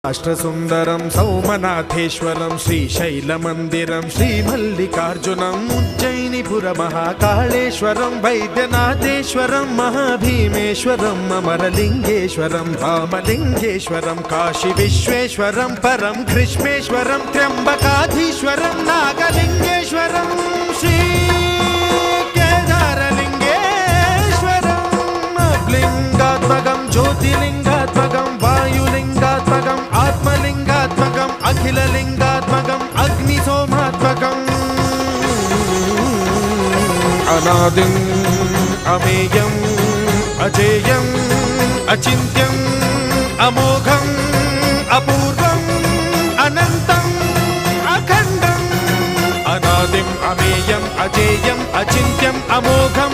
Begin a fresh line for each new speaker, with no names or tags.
అష్టసుందరం సౌమనాథేశ్వరం శ్రీశైలమందిరం శ్రీమల్లికార్జునం ఉజ్జయినిపుర మహాకాళేశ్వరం వైద్యనాథేశ్వరం మహాభీమేశ్వరం అమరలింగేశ్వరం రామలింగేశ్వరం కాశీ విశ్వేశ్వరం పరం కృష్ణేశ్వరం త్ర్యంబకాధీశ్వరం నాగలింగేశ్వరం శ్రీ కేదారలింగేశ్వరం లింగాత్మకం జ్యోతిలింగాత్మకం వాయులింగాత్మకం ఆత్మలింగాత్మకం అఖిలలింగాత్మకం అగ్నిసోమాత్మకం అనాదిం అమేయం అజేయం అచింత్యం అమోఘం అపూర్వం అనంతం అఖండం అనాదిం అమేయం అజేయం అచింత్యం అమోఘం